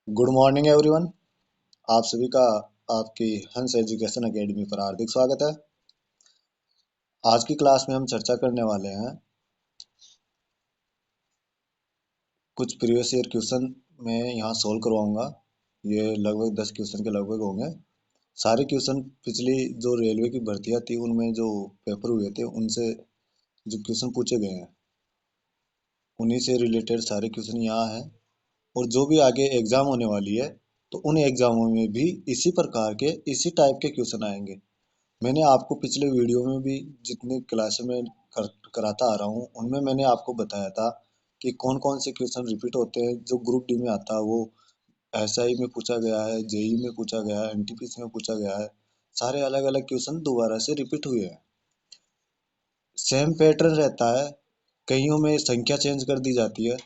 Good morning everyone. आप सभी का आपकी हंस एजुकेशन एकेडमी पर हार्दिक स्वागत है। आज की क्लास में हम चर्चा करने वाले हैं कुछ प्रीवियस ईयर क्वेश्चन मैं यहाँ सॉल्व करवाऊंगा। ये लगभग 10 क्वेश्चन के लगभग होंगे। सारे क्वेश्चन पिछली जो रेलवे की भर्तियां थी उनमें जो पेपर हुए थे उनसे जो क्वेश्चन पूछे गए हैं उन्हीं से रिलेटेड सारे क्वेश्चन यहाँ हैं। और जो भी आगे एग्जाम होने वाली है तो उन एग्जामों में भी इसी प्रकार के इसी टाइप के क्वेश्चन आएंगे। मैंने आपको पिछले वीडियो में भी जितनी क्लास में कराता आ रहा हूँ उनमें मैंने आपको बताया था कि कौन कौन से क्वेश्चन रिपीट होते हैं। जो ग्रुप डी में आता है वो एसआई में पूछा गया है, जेई में पूछा गया है, एनटीपीसी में पूछा गया है। सारे अलग अलग क्वेश्चन दोबारा से रिपीट हुए हैं। सेम पैटर्न रहता है, कईयों में संख्या चेंज कर दी जाती है।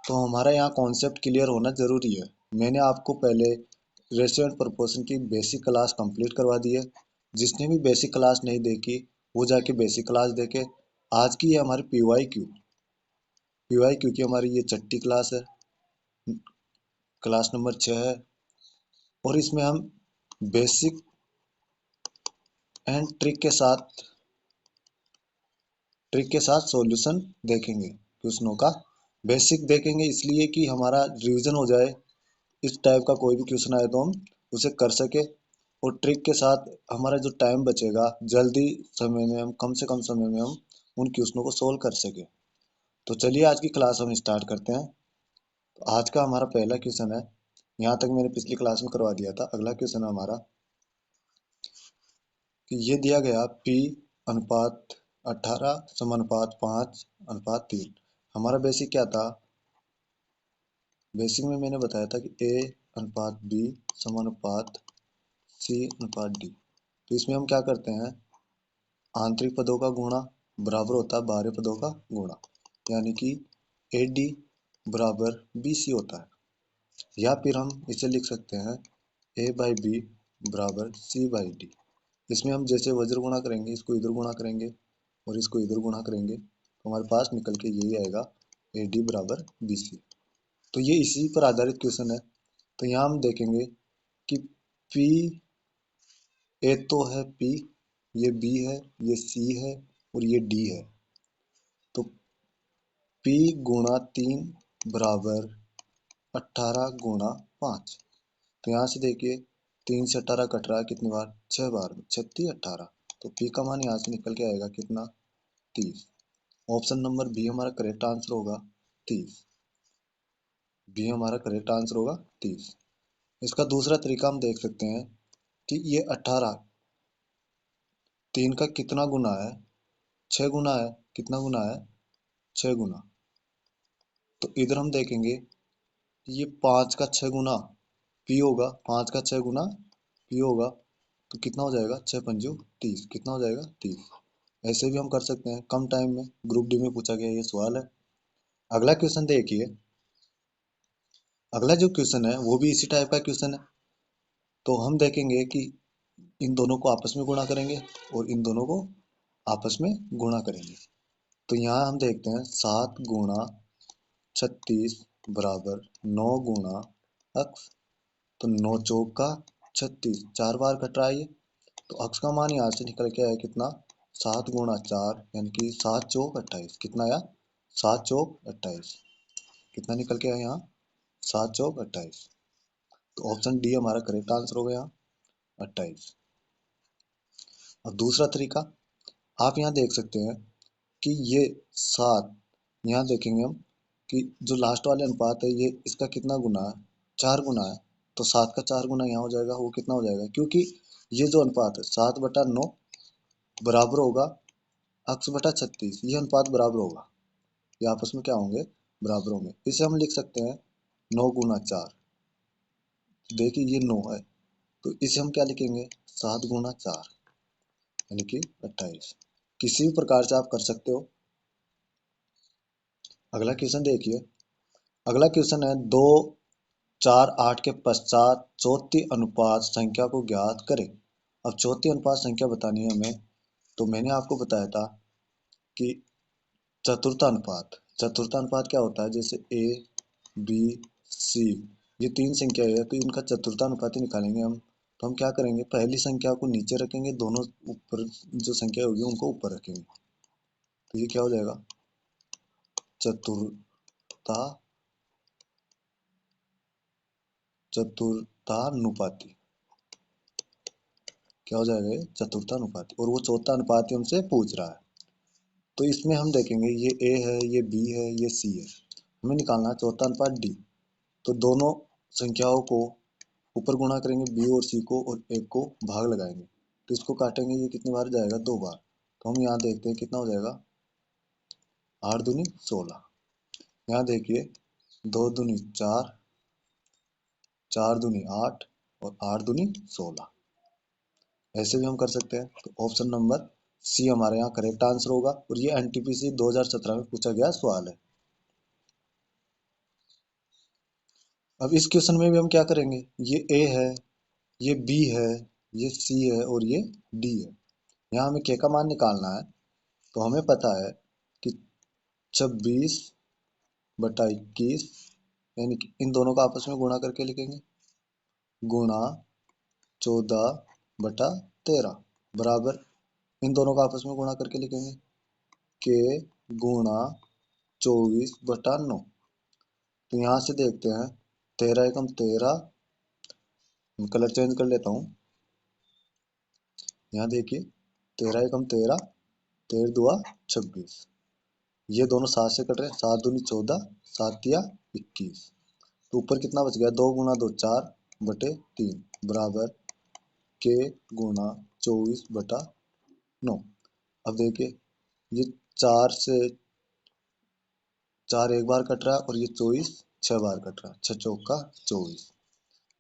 तो हमारा यहाँ कॉन्सेप्ट क्लियर होना जरूरी है। मैंने आपको पहले रेशियो एंड प्रोपोर्शन की बेसिक क्लास कंप्लीट करवा दी है। जिसने भी बेसिक क्लास नहीं देखी वो जाके बेसिक क्लास देखे। आज की ये हमारी पीवाई क्यू की हमारी ये छठी क्लास है, क्लास नंबर 6 है। और इसमें हम बेसिक एंड ट्रिक के साथ सॉल्यूशन देखेंगे क्वेश्चनों का। बेसिक देखेंगे इसलिए कि हमारा रिवीजन हो जाए, इस टाइप का कोई भी क्वेश्चन आए तो हम उसे कर सके। और ट्रिक के साथ हमारा जो टाइम बचेगा जल्दी समय में हम कम से कम समय में हम उन क्वेश्चनों को सोल्व कर सके। तो चलिए आज की क्लास हम स्टार्ट करते हैं। तो आज का हमारा पहला क्वेश्चन है, यहाँ तक मैंने पिछली क्लास में करवा दिया था। अगला क्वेश्चन है हमारा कि ये दिया गया P अनुपात 18 समानुपात 5 अनुपात 3। हमारा बेसिक क्या था? बेसिक में मैंने बताया था कि A अनुपात B समानुपात C अनुपात D। तो इसमें हम क्या करते हैं, आंतरिक पदों का गुणा बराबर होता है बाहरी पदों का गुणा, यानी कि AD बराबर BC होता है। या फिर हम इसे लिख सकते हैं A/B बराबर C/D। इसमें हम जैसे वज्र गुणा करेंगे, इसको इधर गुणा करेंगे और इसको इधर गुणा करेंगे तो हमारे पास निकल के यही आएगा AD बराबर BC। तो ये इसी पर आधारित क्वेश्चन है। तो यहाँ हम देखेंगे कि P ए तो है P, ये B है, ये C है और ये D है। तो P गुणा 3 बराबर 18 गुणा 5। तो यहाँ से देखिए 3 से 18 कट रहा है कितनी बार, 6 बार, 36 18। तो P का मान यहाँ से निकल के आएगा कितना, 30। ऑप्शन नंबर बी हमारा करेक्ट आंसर होगा 30। बी हमारा करेक्ट आंसर होगा 30। इसका दूसरा तरीका हम देख सकते हैं कि ये 18 3 का कितना गुना है, 6 गुना है। कितना गुना है, 6 गुना। तो इधर हम देखेंगे ये 5 का 6 गुना पी होगा, 5 का 6 गुना पी होगा। तो कितना हो जाएगा, 6×5 = 30। कितना हो जाएगा, 30। ऐसे भी हम कर सकते हैं कम टाइम में। ग्रुप डी में पूछा गया ये सवाल है। अगला क्वेश्चन देखिए। अगला जो क्वेश्चन है वो भी इसी टाइप का क्वेश्चन है। तो हम देखेंगे कि इन दोनों को आपस में गुणा करेंगे और इन दोनों को आपस में गुणा करेंगे। तो यहाँ हम देखते हैं 7 गुणा 36 बराबर 9 गुणा x। तो 9 चौक का 36, 4 बार कट रहा है ये। तो x का मान यहाँ से निकल के आया कितना, 7 गुणा 4 यानी कि 7 चौक 28। कितना आया, 7 चौक 28। कितना निकल के आया यहाँ, 7 चौक 28। तो ऑप्शन डी हमारा करेक्ट आंसर हो गया, 28। अब दूसरा तरीका आप यहाँ देख सकते हैं कि ये 7, यहाँ देखेंगे हम कि जो लास्ट वाले अनुपात है ये इसका कितना गुना है, 4 गुना है। तो 7 का 4 गुना यहाँ हो जाएगा, वो कितना हो जाएगा, क्योंकि ये जो अनुपात है 7/9 बराबर होगा x/36। ये अनुपात बराबर होगा, ये आपस में क्या होंगे, बराबर होंगे। इसे हम लिख सकते हैं 9 गुना 4। देखिए ये 9 है तो इसे हम क्या लिखेंगे, 7 गुना 4 यानी कि 28। किसी भी प्रकार से आप कर सकते हो। अगला क्वेश्चन देखिए। अगला क्वेश्चन है 2 4 8 के पश्चात चौथी अनुपात संख्या को ज्ञात करें। अब चौथी अनुपात संख्या बतानी है हमें। तो मैंने आपको बताया था कि चतुर्थानुपात। चतुर्थानुपात क्या होता है, जैसे A B C, ये तीन संख्या है तो इनका चतुर्थानुपाती निकालेंगे हम। तो हम क्या करेंगे, पहली संख्या को नीचे रखेंगे, दोनों ऊपर जो संख्या होगी उनको ऊपर रखेंगे। तो ये क्या हो जाएगा, चतुर्थानुपाती। क्या हो जाएगा, ये चतुर्थानुपाती। और वो चौथा अनुपाती हमसे पूछ रहा है। तो इसमें हम देखेंगे ये ए है, ये बी है, ये सी है। हमें निकालना है चौथा अनुपात डी। तो दोनों संख्याओं को ऊपर गुणा करेंगे, बी और सी को, और एक को भाग लगाएंगे। तो इसको काटेंगे, ये कितनी बार जाएगा, 2 बार। तो हम यहाँ देखते हैं कितना हो जाएगा, 8 दूनी 16। यहाँ देखिए 2 दूनी 4, 4 दूनी 8 और 8 दूनी 16। ऐसे भी हम कर सकते हैं। तो ऑप्शन नंबर सी हमारे यहाँ करेक्ट आंसर होगा। और ये एनटीपीसी 2017 में पूछा गया सवाल है। अब इस क्वेश्चन में भी हम क्या करेंगे, ये ए है, ये बी है, ये सी है और ये डी है। यहाँ हमें के का मान निकालना है। तो हमें पता है कि 26/21, यानी कि इन दोनों का आपस में गुणा करके लिखेंगे, गुणा 14/13 बराबर, इन दोनों का आपस में गुणा करके लिखेंगे, के गुणा 24/9। तो यहाँ से देखते हैं, 13 एकम 13, कलर चेंज कर लेता हूँ। यहाँ देखिए 13 एकम 13, 13 दुआ 26। ये दोनों 7 से कट रहे हैं, 7 दूनी 14, 7 तिया 21। तो ऊपर कितना बच गया, 2 गुना 2 4/3 बराबर के गुणा 24/9। अब देखिए ये 4 से 4 एक बार कट रहा है और ये 24 6 बार कट रहा है, 6 चौका 24।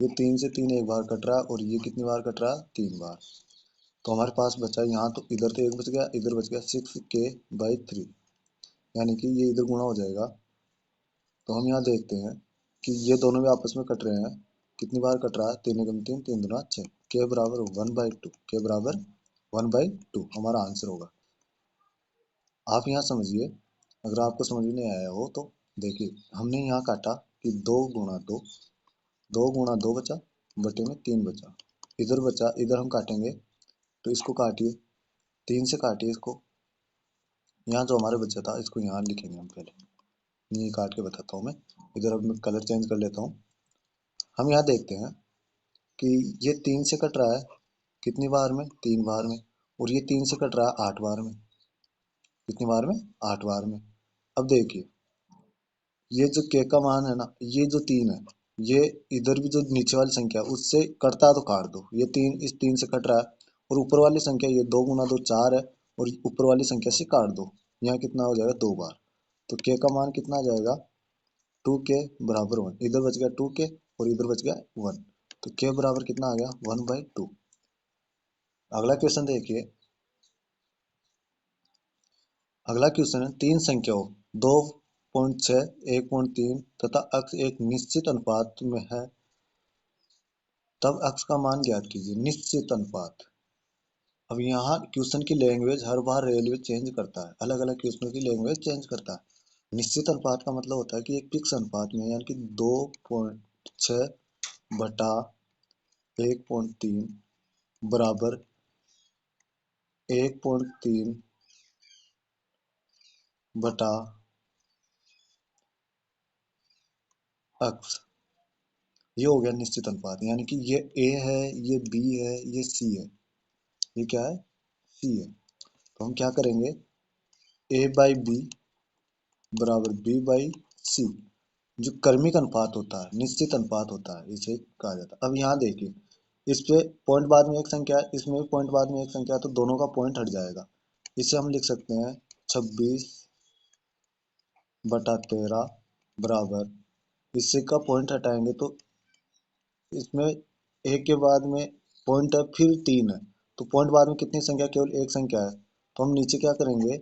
ये 3 से 3 एक बार कट रहा है और ये कितनी बार कट रहा है, 3 बार। तो हमारे पास बचा यहाँ, तो इधर तो एक बच गया, इधर बच गया 6k/3, यानी कि ये इधर गुणा हो जाएगा। तो हम यहाँ देखते हैं कि ये दोनों भी आपस में कट रहे हैं, कितनी बार कट रहा है, 3 एकम 3, 3 दूना 6, के बराबर 1/2, के बराबर 1/2 हमारा आंसर होगा। आप यहाँ समझिए, अगर आपको समझ में नहीं आया हो तो देखिए, हमने यहाँ काटा कि 2 गुणा 2, 2 गुणा 2 बचा, बटे में 3 बचा, इधर बचा, इधर हम काटेंगे। तो इसको काटिए, 3 से काटिए इसको। यहाँ जो हमारे बचा था इसको यहाँ लिखेंगे हम पहले, ये काट के बताता हूँ मैं। इधर अब मैं कलर चेंज कर लेता हूँ। हम यहाँ देखते हैं कि ये 3 से कट रहा है, कितनी बार में, 3 बार में। और ये 3 से कट रहा है 8 बार में, कितनी बार में, 8 बार में। अब देखिए ये जो के का मान है ना, ये जो 3 है, ये इधर भी जो नीचे वाली संख्या है उससे कटता है तो काट दो। ये 3 इस 3 से कट रहा है, और ऊपर वाली संख्या ये 2 गुना 2 4 है, और ऊपर वाली संख्या से काट दो। यहाँ कितना हो जाएगा, 2 बार। तो के का मान कितना आ जाएगा, 2k बराबर 1। इधर बच गया 2k और इधर बच गया 1। तो के बराबर कितना आ गया, 1/2। अगला क्वेश्चन देखिए। अगला क्वेश्चन है, तीन संख्याओं 2.6, 1.3 तथा अक्स एक निश्चित अनुपात में है, तब अक्स का मान ज्ञात कीजिए। निश्चित अनुपात। अब यहाँ क्वेश्चन की लैंग्वेज हर बार रेलवे चेंज करता है, अलग अलग क्वेश्चनों की लैंग्वेज चेंज करता है। निश्चित अनुपात का मतलब होता है कि एक फिक्स अनुपात में, यानी कि 2.6/1.3 बराबर 1.3 बटा अक्स। ये हो गया निश्चित अनुपात, यानी कि ये ए है, ये बी है, ये सी है, ये क्या है, सी है। तो हम क्या करेंगे, a/b बराबर b/c, जो क्रमिक अनुपात होता है, निश्चित अनुपात होता है, इसे कहा जाता है। अब यहाँ देखिए, इस पे पॉइंट बाद में एक संख्या है, इसमें भी पॉइंट बाद में एक संख्या है, तो दोनों का पॉइंट हट जाएगा। इसे हम लिख सकते हैं 26/13 बराबर, इससे का पॉइंट हटाएंगे तो इसमें एक के बाद में पॉइंट है, फिर 3 है, तो पॉइंट बाद में कितनी संख्या, केवल एक संख्या है। तो हम नीचे क्या करेंगे,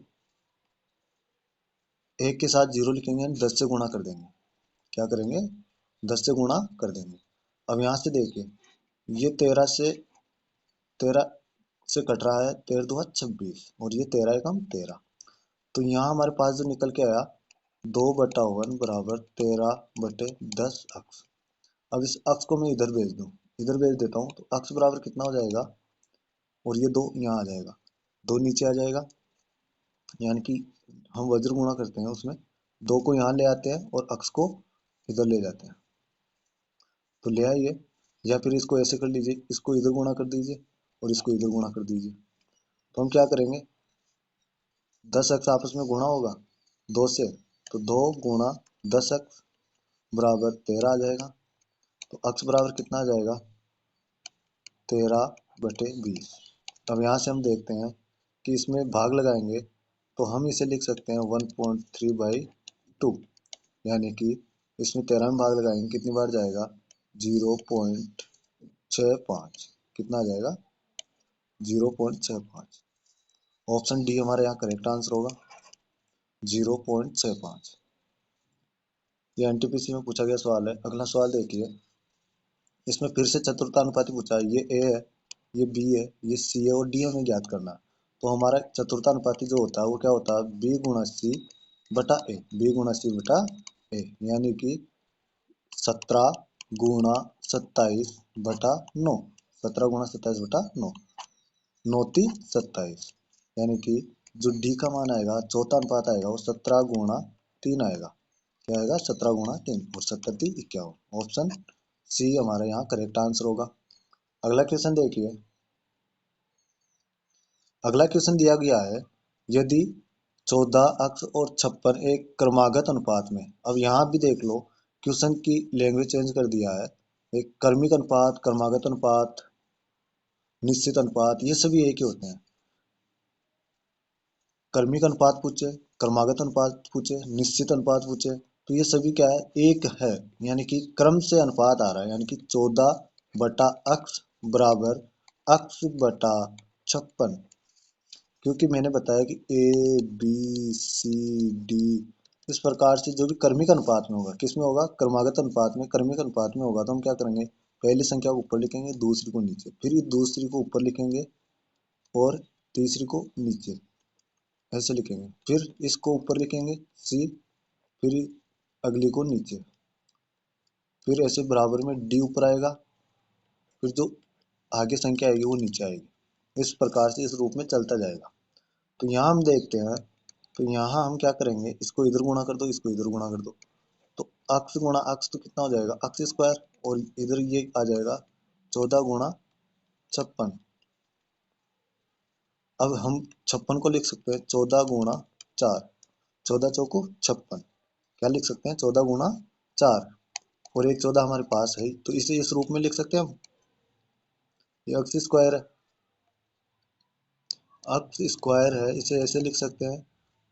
एक के साथ जीरो लिखेंगे, 10 से गुणा कर देंगे। क्या करेंगे, 10 से गुणा कर देंगे। अब यहाँ से देखिए, ये 13 से कट रहा है, 13 दुआ 26 और ये 13 एकम 13। तो यहाँ हमारे पास जो निकल के आया, 2/1 बराबर 13/10 अक्स। अब इस अक्स को मैं इधर भेज दूं, इधर भेज देता हूँ, तो अक्स बराबर कितना हो जाएगा, और ये 2 यहाँ आ जाएगा, 2 नीचे आ जाएगा, यानी कि हम वज्र गुणा करते हैं उसमें, 2 को यहाँ ले आते हैं और अक्स को इधर ले जाते हैं, तो ले आइए। या फिर इसको ऐसे कर लीजिए, इसको इधर गुणा कर दीजिए और इसको इधर गुणा कर दीजिए। तो हम क्या करेंगे, 10 अक्स आपस में गुणा होगा 2 से, तो 2 गुणा 10 अक्स बराबर 13 आ जाएगा। तो अक्स बराबर कितना आ जाएगा, 13/20। अब यहाँ से हम देखते हैं कि इसमें भाग लगाएंगे, तो हम इसे लिख सकते हैं 1.3/2, यानी कि इसमें 13 में भाग लगाएंगे कितनी बार जाएगा, 0.65, कितना आ जाएगा, 0.65। ऑप्शन डी हमारे यहाँ करेक्ट आंसर होगा, 0.65। ये एनटीपीसी में पूछा गया सवाल है। अगला सवाल देखिए, इसमें फिर से चतुर्थानुपाती पूछा है, ये ए है, ये बी है, ये सी है और डी हमें ज्ञात करना है। तो हमारा चतुर्थानुपाती जो होता है वो क्या होता है, बी गुणा सी बटा ए, बी गुणा सी बटा ए, यानी कि 17 गुणा 27 बटा 9, 17 गुणा 27 बटा 9, 9×3 = 27, यानी कि जो डी का मान आएगा, चौथा अनुपात आएगा, वो 17 गुणा 3 आएगा। क्या आएगा, 17 गुणा 3, और 17×3 = 51। ऑप्शन सी हमारे यहाँ करेक्ट आंसर होगा। अगला क्वेश्चन देखिए, अगला क्वेश्चन दिया गया है, यदि 14 अक्स और 56 एक क्रमागत अनुपात में, अब यहाँ भी देख लो क्वेश्चन की लैंग्वेज चेंज कर दिया है, एक क्रमिक अनुपात, क्रमागत अनुपात, निश्चित अनुपात, ये सभी एक ही होते हैं। क्रमिक अनुपात पूछे, क्रमागत अनुपात पूछे, निश्चित अनुपात पूछे, तो ये सभी क्या है, एक है, यानी कि क्रम से अनुपात आ रहा है, यानी कि 14/अक्स बराबर अक्स बटा 56, क्योंकि मैंने बताया कि ए बी सी डी इस प्रकार से जो भी क्रमिक अनुपात में होगा, किस में होगा, क्रमागत अनुपात में, क्रमिक अनुपात में होगा, तो हम क्या करेंगे, पहली संख्या को ऊपर लिखेंगे, दूसरी को नीचे, फिर ये दूसरी को ऊपर लिखेंगे और तीसरी को नीचे, ऐसे लिखेंगे, फिर इसको ऊपर लिखेंगे सी, फिर अगली को नीचे, फिर ऐसे बराबर में डी ऊपर आएगा, फिर जो आगे संख्या आएगी वो नीचे आएगी, इस प्रकार से इस रूप में चलता जाएगा। तो यहाँ हम देखते हैं, तो यहाँ हम क्या करेंगे, इसको इधर गुणा कर दो, इसको इधर गुणा कर दो, तो अक्स गुणा अक्स तो कितना हो जाएगा, अक्स स्क्वायर, और इधर ये आ जाएगा 14 गुणा 56। अब हम 56 को लिख सकते हैं 14 गुणा 4, 14×4 = 56, क्या लिख सकते हैं, 14 गुणा 4, और एक 14 हमारे पास है, तो इसे इस रूप में लिख सकते हैं हम, ये अक्स स्क्वायर है, अक्स स्क्वायर है, इसे ऐसे लिख सकते हैं,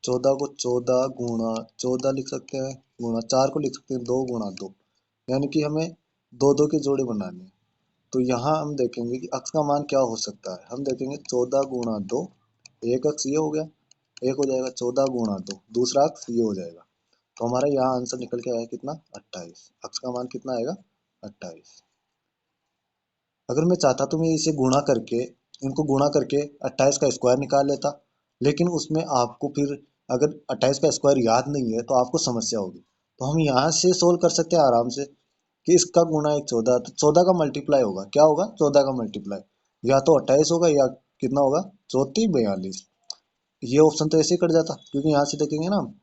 14 को 14 गुणा 14 लिख सकते हैं, गुणा 4 को लिख सकते हैं 2 गुणा 2, यानी कि हमें दो दो के जोड़े बनाने हैं। तो यहाँ हम देखेंगे कि अक्स का मान क्या हो सकता है, हम देखेंगे 14 गुणा 2, एक अक्स ये हो गया, एक हो जाएगा 14 गुणा 2, दूसरा अक्स ये हो जाएगा, तो हमारा यहाँ आंसर निकल के आया कितना, 28, अक्स का मान कितना आएगा, 28। अगर मैं चाहता तो मैं इसे गुणा करके, इनको गुणा करके 28 का स्क्वायर निकाल लेता, लेकिन उसमें आपको फिर, अगर 28 का स्क्वायर याद नहीं है तो आपको समस्या होगी। तो हम यहाँ से सोल्व कर सकते हैं आराम से, कि इसका गुणा एक 14, तो 14 का मल्टीप्लाई होगा, क्या होगा, 14 का मल्टीप्लाई, या तो 28 होगा या कितना होगा, 34 42। ये ऑप्शन तो ऐसे ही कट जाता, क्योंकि यहाँ से देखेंगे ना,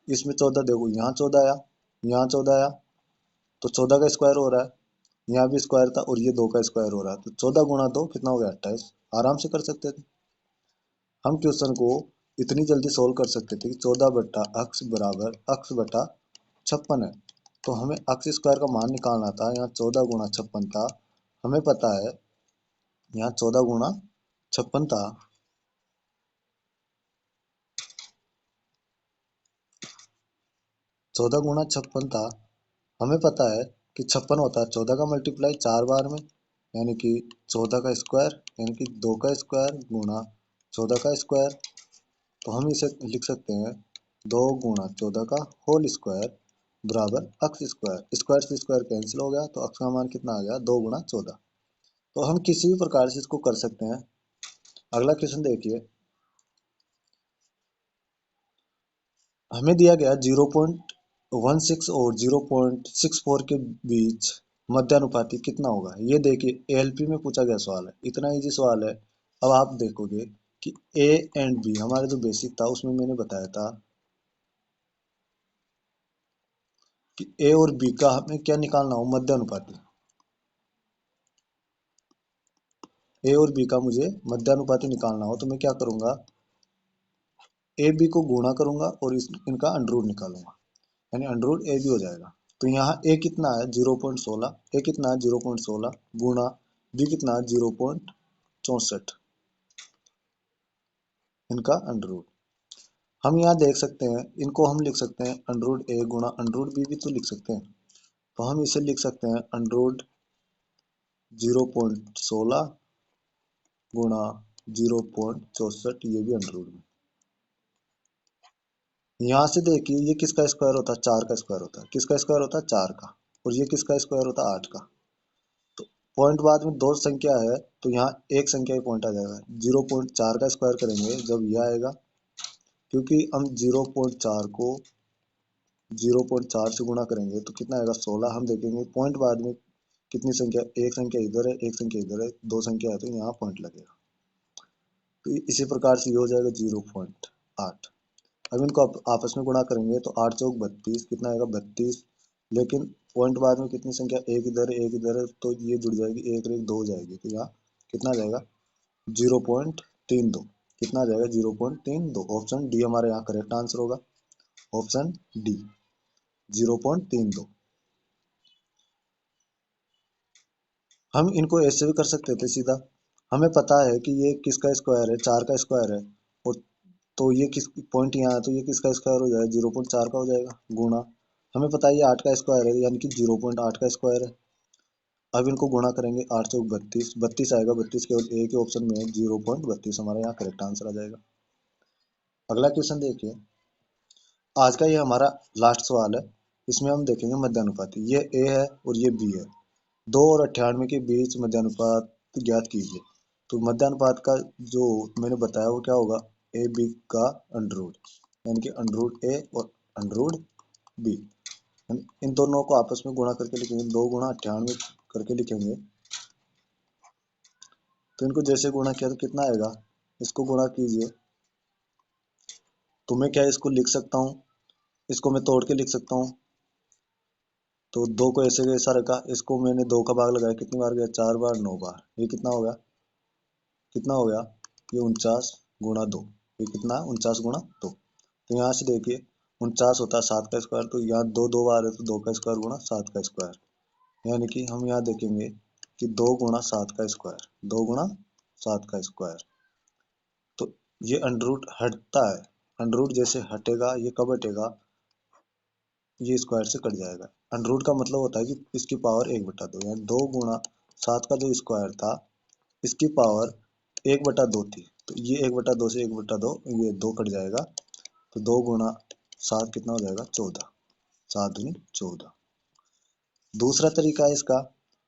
इसमें 14 देखो, यहाँ 14 आया, यहाँ 14 आया, तो 14 का स्क्वायर हो रहा है, यहाँ भी स्क्वायर था, और ये 2 का स्क्वायर हो रहा है, तो 14 गुणा 2 कितना हो गया, 28, आराम से कर सकते थे हम क्वेश्चन को, इतनी जल्दी सोल्व कर सकते थे कि 14/अक्स बराबर अक्स बटा 56 है। तो हमें अक्स स्क्वायर का मान निकालना था, यहाँ 14 गुणा 56 था, हमें पता है यहाँ 14 गुणा 56 था, 14 गुणा 56 था, हमें पता है कि 56 होता है 14 का मल्टीप्लाई 4 बार में, यानी कि 14 का स्क्वायर, यानी कि 2 का स्क्वायर गुणा 14 का स्क्वायर, तो हम इसे लिख सकते हैं 2 गुणा 14 का होल स्क्वायर बराबर अक्स स्क्वायर, स्क्वायर से स्क्वायर कैंसिल हो गया, तो अक्स का मान कितना आ गया, 2 गुणा 14। तो हम किसी भी प्रकार से इसको कर सकते हैं। अगला क्वेश्चन देखिए, हमें दिया गया 0.16 और 0.64 के बीच मध्यानुपाती कितना होगा। ये देखिए एएलपी में पूछा गया सवाल है, इतना इजी सवाल है। अब आप देखोगे कि ए एंड बी हमारे जो बेसिक था उसमें मैंने बताया था कि ए और बी का हमें क्या निकालना हो, मध्यानुपाती। ए और बी का मुझे मध्यानुपाती निकालना हो तो मैं क्या करूंगा, ए बी को गुणा करूंगा और इनका अंडर रूट निकालूंगा, यानी अंडर रूट ए बी हो जाएगा। तो यहाँ ए कितना है 0.16, ए कितना है 0.16 गुणा बी कितना है 0.64, इनका अंडर रूट। हम यहाँ देख सकते हैं, इनको हम लिख सकते हैं अंडर रूट ए गुणा अंडर रूट बी भी तो लिख सकते हैं। तो हम इसे लिख सकते हैं अंडर रूट 0.16 गुणा 0.64, ये भी अंडर रूट में। यहाँ से देखिए ये किसका स्क्वायर होता है, 4 का स्क्वायर होता है। किसका स्क्वायर होता है, 4 का। और ये किसका स्क्वायर होता है, 8 का। तो पॉइंट बाद में दो संख्या है तो यहाँ एक संख्या ही पॉइंट आ जाएगा। 0.4 का स्क्वायर करेंगे जब यह आएगा, क्योंकि हम 0.4 को 0.4 से गुणा करेंगे तो कितना आएगा 16। हम देखेंगे पॉइंट बाद में कितनी संख्या, एक संख्या इधर है एक संख्या इधर है, दो संख्या है तो यहाँ पॉइंट लगेगा। तो इसी प्रकार से ये हो जाएगा 0.8। अब इनको आपस में गुणा करेंगे तो 8 चौक 32, कितना आएगा 32। लेकिन पॉइंट बाद में कितनी संख्या, एक इधर है तो ये जुड़ जाएगी, एक और एक दो हो जाएगी, तो यहाँ कितना आ जाएगा 0.32। कितना आ जाएगा 0.32। ऑप्शन डी हमारे यहाँ करेक्ट आंसर होगा, ऑप्शन डी 0.32। हम इनको ऐसे भी कर सकते थे सीधा, हमें पता है कि ये किसका स्क्वायर है, 4 का स्क्वायर है। और तो ये किस पॉइंट यहाँ है तो ये किसका स्क्वायर हो जाएगा 0.4 का हो जाएगा गुणा, हमें पता है ये 8 का स्क्वायर है यानी कि 0.8 का स्क्वायर है। अब इनको गुणा करेंगे 8 चौक 32, 32 आएगा, 32 केवल एक ही ऑप्शन में है 0.32, हमारे यहाँ करेक्ट आंसर आ जाएगा। अगला क्वेश्चन देखिए, आज का ये हमारा लास्ट सवाल है। इसमें हम देखेंगे मध्यानुपाती। ये ए है और ये बी है, 2 और 98 के बीच मध्यानुपात ज्ञात कीजिए। तो मध्यानुपात का जो मैंने बताया वो क्या होगा, ए बी का अंडर रूट, यानी कि अंडर रूट ए और अंडर रूट बी। इन दोनों को आपस में गुणा करके लिखेंगे, 2 गुणा 98 करके लिखेंगे। तो इनको जैसे गुणा किया तो कितना आएगा, इसको गुणा कीजिए तो मैं क्या इसको लिख सकता हूँ, इसको मैं तोड़ के लिख सकता हूँ। तो 2 को ऐसे ऐसा रखा, इसको मैंने 2 का भाग लगाया, कितनी बार गया 4 बार 9 बार, ये कितना हो गया, कितना हो गया ये 49 गुणा 2, ये कितना 49 गुणा 2। तो यहाँ से देखिए 49 होता है 7 का स्क्वायर, तो यहाँ 2 2 बार है तो 2 का स्क्वायर गुणा 7 का स्क्वायर, यानी कि हम यहाँ देखेंगे कि 2 गुणा 7 का स्क्वायर, 2 गुणा 7 का स्क्वायर। तो ये अंडर रूट हटता है, अंडर रूट जैसे हटेगा ये कब हटेगा, ये स्क्वायर से कट जाएगा। अंडर रूट का मतलब होता है कि इसकी पावर 1/2, यानी 2 गुणा 7 का जो स्क्वायर था इसकी पावर 1/2 थी, तो ये 1/2 से 1/2 ये 2 कट जाएगा, तो 2 गुणा 7 कितना हो जाएगा 14, 7 दूनी 14। दूसरा तरीका है इसका,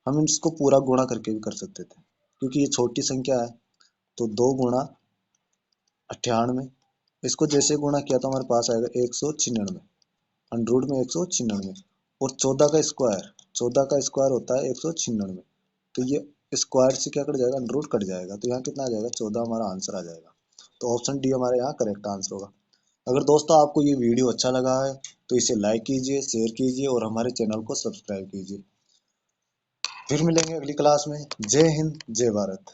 हम इसको पूरा गुणा करके भी कर सकते थे, क्योंकि ये छोटी संख्या है। तो 2 गुणा 98, इसको जैसे गुणा किया तो हमारे पास आएगा 196, अंडर रूट में 196। और 14 का स्क्वायर, 14 का स्क्वायर होता है 196, तो ये स्क्वायर से क्या कट जाएगा, अंडर रूट कट जाएगा, तो यहाँ कितना आ जाएगा 14 हमारा आंसर आ जाएगा। तो ऑप्शन डी हमारे यहाँ करेक्ट आंसर होगा। अगर दोस्तों आपको ये वीडियो अच्छा लगा है तो इसे लाइक कीजिए, शेयर कीजिए और हमारे चैनल को सब्सक्राइब कीजिए। फिर मिलेंगे अगली क्लास में। जय हिंद, जय भारत।